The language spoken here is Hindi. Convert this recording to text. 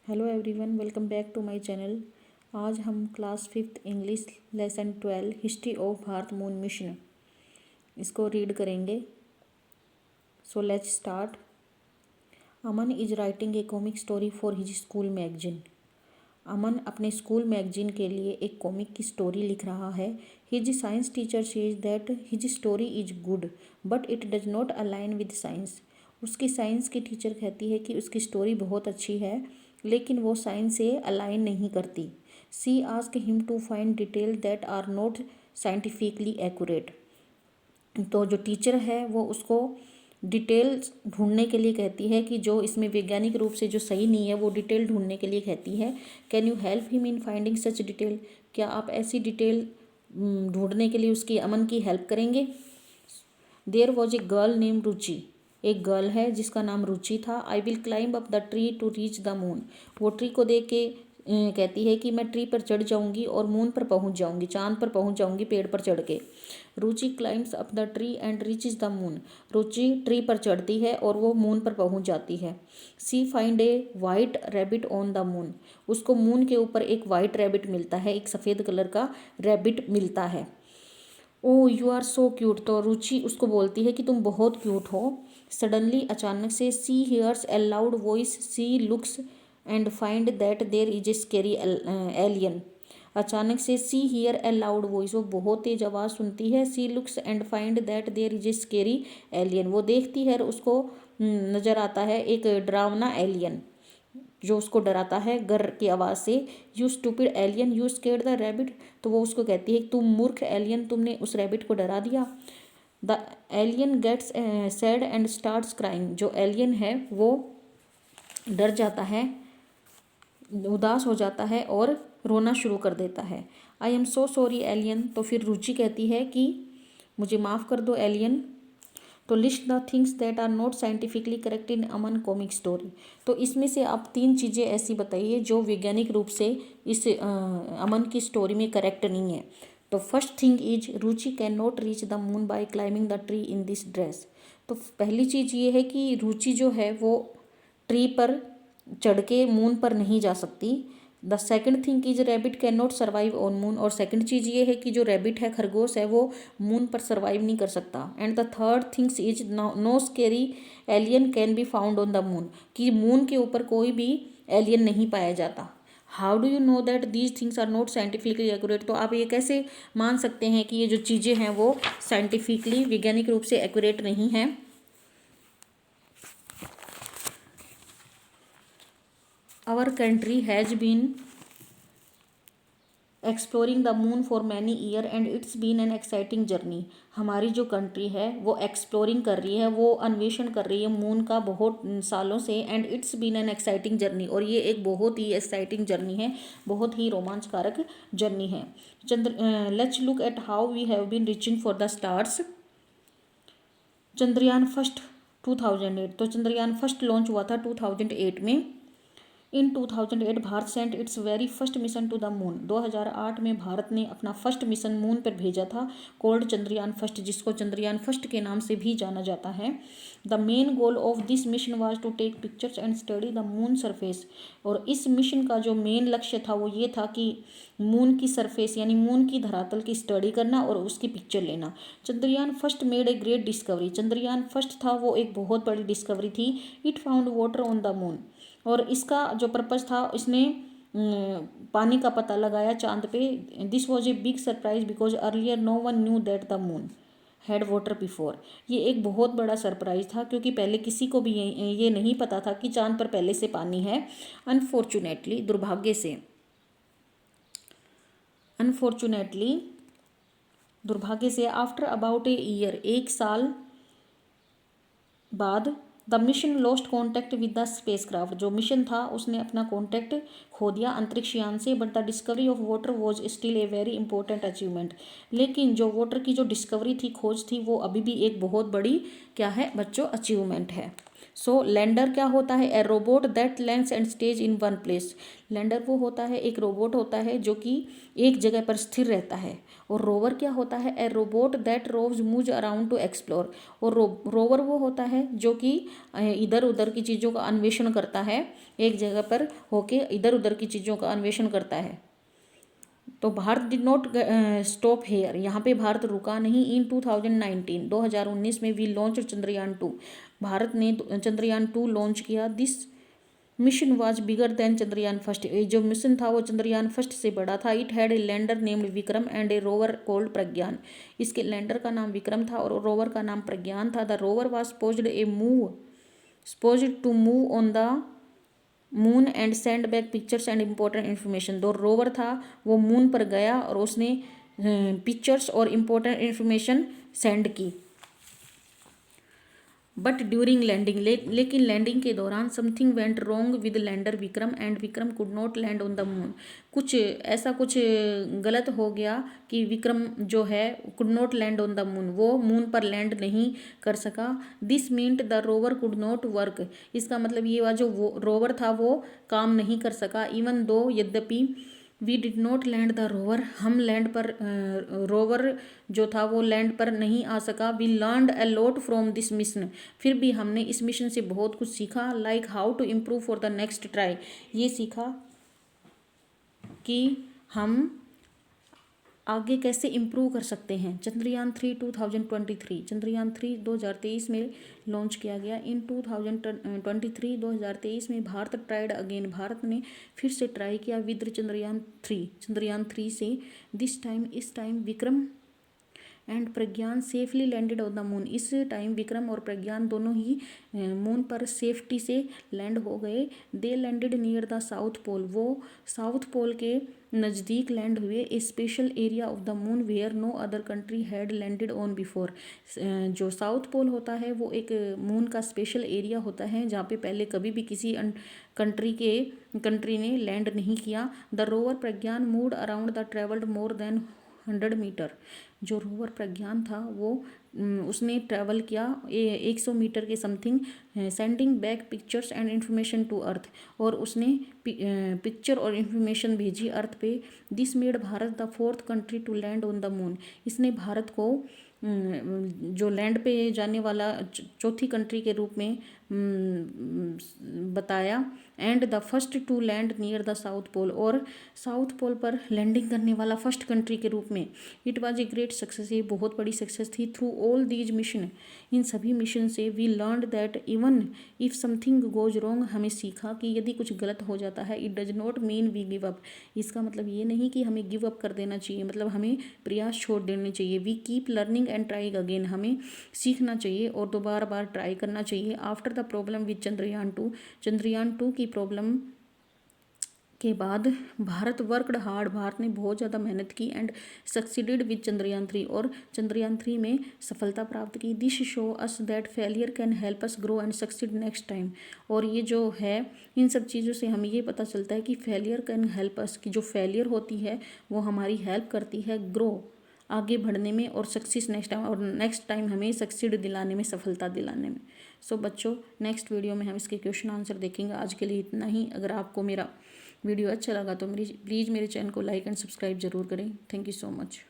Hello everyone, welcome back to my channel. आज हम class 5th English lesson 12 history of Bharat moon mission इसको रीड करेंगे। So let's start. Aman is writing a comic story for his school magazine. Aman अपने स्कूल मैगजीन के लिए एक कॉमिक की स्टोरी लिख रहा है। His science teacher says that his story is good but it does not align with science. उसकी साइंस की टीचर कहती है कि उसकी स्टोरी बहुत अच्छी है लेकिन वो साइंस से अलाइन नहीं करती। She ask him to find detail that are not scientifically accurate. तो जो टीचर है वो उसको डिटेल्स ढूंढने के लिए कहती है कि जो इसमें वैज्ञानिक रूप से जो सही नहीं है वो डिटेल ढूंढने के लिए कहती है। Can you help him in finding such detail. क्या आप ऐसी डिटेल ढूंढने के लिए उसकी अमन की हेल्प करेंगे। There was a girl name Ruchi. एक गर्ल है जिसका नाम रुचि था। I will climb up the tree to reach the moon. वो ट्री को देख के कहती है कि मैं ट्री पर चढ़ जाऊंगी और मून पर पहुंच जाऊंगी, चांद पर पहुंच जाऊंगी पेड़ पर चढ़ के। Ruchi climbs up the tree and reaches the moon. Ruchi tree पर चढ़ती है और वो मून पर पहुंच जाती है। She find a white rabbit on the moon. उसको मून के ऊपर एक वाइट रैबिट मिलता है, एक सफ़ेद कलर का रैबिट मिलता है। ओ यू आर सो क्यूट। तो रुचि उसको बोलती है कि तुम बहुत क्यूट हो। सडनली अचानक से she hears a loud voice. She looks and find that there is a scary alien. अचानक से she hear a loud voice, वो बहुत तेज आवाज़ सुनती है। She looks and find that there is a scary alien. वो देखती है और उसको नज़र आता है एक डरावना एलियन जो उसको डराता है गर की आवाज़ से। You stupid alien you scared the rabbit. तो वो उसको कहती है तुम मूर्ख एलियन, तुमने उस रैबिट को डरा दिया। The alien gets sad and starts crying. जो एलियन है वो डर जाता है, उदास हो जाता है और रोना शुरू कर देता है। I am so sorry alien. तो फिर रुचि कहती है कि मुझे माफ़ कर दो एलियन। तो list the things that are not scientifically correct in Aman comic story. तो इसमें से आप 3 चीज़ें ऐसी बताइए जो वैज्ञानिक रूप से इस अमन की स्टोरी में करेक्ट नहीं है। तो first thing is Ruchi can not reach the moon by climbing the tree in this dress. तो पहली चीज़ ये है कि रुचि जो है वो ट्री पर चढ़ के मून पर नहीं जा सकती। The second thing is rabbit can not survive on moon. और सेकेंड चीज़ ये है कि जो रैबिट है, खरगोश है, वो मून पर सर्वाइव नहीं कर सकता। And the third things is no scary alien can be found on the moon, कि मून के ऊपर कोई भी एलियन नहीं पाया जाता। How do you know that these things are not scientifically accurate. तो आप ये कैसे मान सकते हैं कि ये जो चीज़ें हैं वो साइंटिफिकली वैज्ञानिक रूप से एक्यूरेट नहीं हैं। Our country has been exploring the moon for many year and it's been an exciting journey. हमारी जो कंट्री है वो एक्सप्लोरिंग कर रही है, वो अन्वेषण कर रही है मून का बहुत सालों से। And it's been an exciting journey, और ये एक बहुत ही एक्साइटिंग जर्नी है, बहुत ही रोमांचकारक जर्नी है। Let's look at how we have been reaching for the stars. Chandrayaan first 2008। तो चंद्रयान फर्स्ट लॉन्च हुआ था 2008 में। In 2008 Bharat sent its very first mission to the moon. 2008 में भारत ने अपना फर्स्ट मिशन मून पर भेजा था, कॉल्ड चंद्रयान फर्स्ट, जिसको चंद्रयान फर्स्ट के नाम से भी जाना जाता है। The main goal of this mission was to take pictures and study the moon surface. और इस मिशन का जो मेन लक्ष्य था वो ये था कि मून की सरफेस यानी मून की धरातल की स्टडी करना और उसकी पिक्चर लेना। Chandrayaan first made a great discovery. Chandrayaan first था वो एक बहुत बड़ी डिस्कवरी थी। It found water on the moon. और इसका जो पर्पज़ था, इसने पानी का पता लगाया चांद पे। This was a big surprise because earlier no one knew that the moon had water before. ये एक बहुत बड़ा सरप्राइज था क्योंकि पहले किसी को भी ये नहीं पता था कि चांद पर पहले से पानी है। अनफॉर्चुनेटली, दुर्भाग्य से, आफ्टर अबाउट ए ईयर, 1 साल बाद, the mission lost contact with the spacecraft. जो मिशन था उसने अपना कॉन्टैक्ट खो दिया अंतरिक्ष यान से। But the discovery of water was still a very important achievement. लेकिन जो वाटर की जो डिस्कवरी थी, खोज थी, वो अभी भी एक बहुत बड़ी क्या है बच्चों, अचीवमेंट है। सो लैंडर क्या होता है? ए robot that lands and stage in one place. Lander वो होता है, एक रोबोट होता है जो कि एक जगह पर स्थिर रहता है। और रोवर क्या होता है? ए robot that rows moves around two explore. और रोवर वो होता है जो कि इधर उधर की चीज़ों का अन्वेषण करता है, एक जगह पर होके इधर उधर की चीज़ों का अन्वेषण करता है। तो Bharat did not stop hair, यहाँ पे भारत रुका नहीं। इन 2019 में वी लॉन्च चंद्रयान 2। भारत ने चंद्रयान 2 लॉन्च किया। This mission was bigger than Chandrayaan first. जो मिशन था वो चंद्रयान फर्स्ट से बड़ा था। It had a lander named Vikram and a rover called Pragyan. इसके लैंडर का नाम विक्रम था और रोवर का नाम प्रज्ञान था। The rover was supposed to move on the moon and send back pictures and important information. दो रोवर था वो मून पर गया और उसने पिक्चर्स और इम्पोर्टेंट इन्फॉर्मेशन सेंड की। बट ड्यूरिंग लैंडिंग, लेकिन लैंडिंग के दौरान something went wrong with lander Vikram and Vikram could not land on the moon. कुछ गलत हो गया कि विक्रम जो है could not land on the moon, वो मून पर लैंड नहीं कर सका। This meant the rover could not work. इसका मतलब ये हुआ जो वो रोवर था वो काम नहीं कर सका। इवन दो, यद्यपि we did not land the rover, हम लैंड पर रोवर जो था वो लैंड पर नहीं आ सका। We learned a lot from this mission. फिर भी हमने इस मिशन से बहुत कुछ सीखा। Like how to improve for the next try. ये सीखा कि हम आगे कैसे इम्प्रूव कर सकते हैं। चंद्रयान 3 2023, चंद्रयान 3 2023 में लॉन्च किया गया। इन 2023 में भारत ट्राइड अगेन, भारत ने फिर से ट्राई किया विद चंद्रयान 3 से। इस time Vikram and Pragyan safely landed on the moon. इस टाइम विक्रम और प्रज्ञान दोनों ही मून पर सेफ्टी से लैंड हो गए। They landed near the south pole, वो साउथ पोल के नज़दीक लैंड हुए। A special area of the moon where no other country had landed on before. जो साउथ पोल होता है वो एक मून का स्पेशल एरिया होता है जहाँ पे पहले कभी भी किसी कंट्री ने लैंड नहीं किया। The rover Pragyan moved around the travelled more than 100 metre. जो रोवर प्रज्ञान था वो उसने ट्रैवल किया 100 मीटर के something, sending back pictures and information to earth. और उसने पिक्चर और इन्फॉर्मेशन भेजी अर्थ पे। This made Bharat the 4th country to land on the moon. इसने भारत को जो लैंड पे जाने वाला चौथी कंट्री के रूप में बताया। And the first to land near the south pole, और साउथ पोल पर लैंडिंग करने वाला फर्स्ट कंट्री के रूप में। It was a great success, ये बहुत बड़ी सक्सेस थी। थ्रू ऑल दीज मिशन, इन सभी मिशन से we learned that even if something goes wrong, हमें सीखा कि यदि कुछ गलत हो जाता है, it does not mean we give up. इसका मतलब ये नहीं कि हमें गिव अप कर देना चाहिए, मतलब हमें प्रयास छोड़ देने चाहिए। We keep learning and trying again, हमें सीखना चाहिए और दोबारा बार ट्राई करना चाहिए। After the problem with Chandrayaan 2 की प्रॉब्लम के बाद भारत वर्कड हार्ड, भारत ने बहुत ज़्यादा मेहनत की। एंड सक्सीडेड विद चंद्रयान 3, और चंद्रयान 3 में सफलता प्राप्त की। This show us that failure can help us grow and succeed next time. और ये जो है इन सब चीज़ों से हमें ये पता चलता है कि फेलियर कैन हेल्प अस, कि जो फेलियर होती है वो हमारी हेल्प करती है ग्रो, आगे बढ़ने में, और सक्सेस नेक्स्ट टाइम हमें सक्सीड दिलाने में, सफलता दिलाने में। सो बच्चों, नेक्स्ट वीडियो में हम इसके क्वेश्चन आंसर देखेंगे। आज के लिए इतना ही। अगर आपको मेरा वीडियो अच्छा लगा तो प्लीज़ मेरे चैनल को लाइक एंड सब्सक्राइब जरूर करें। Thank you so much.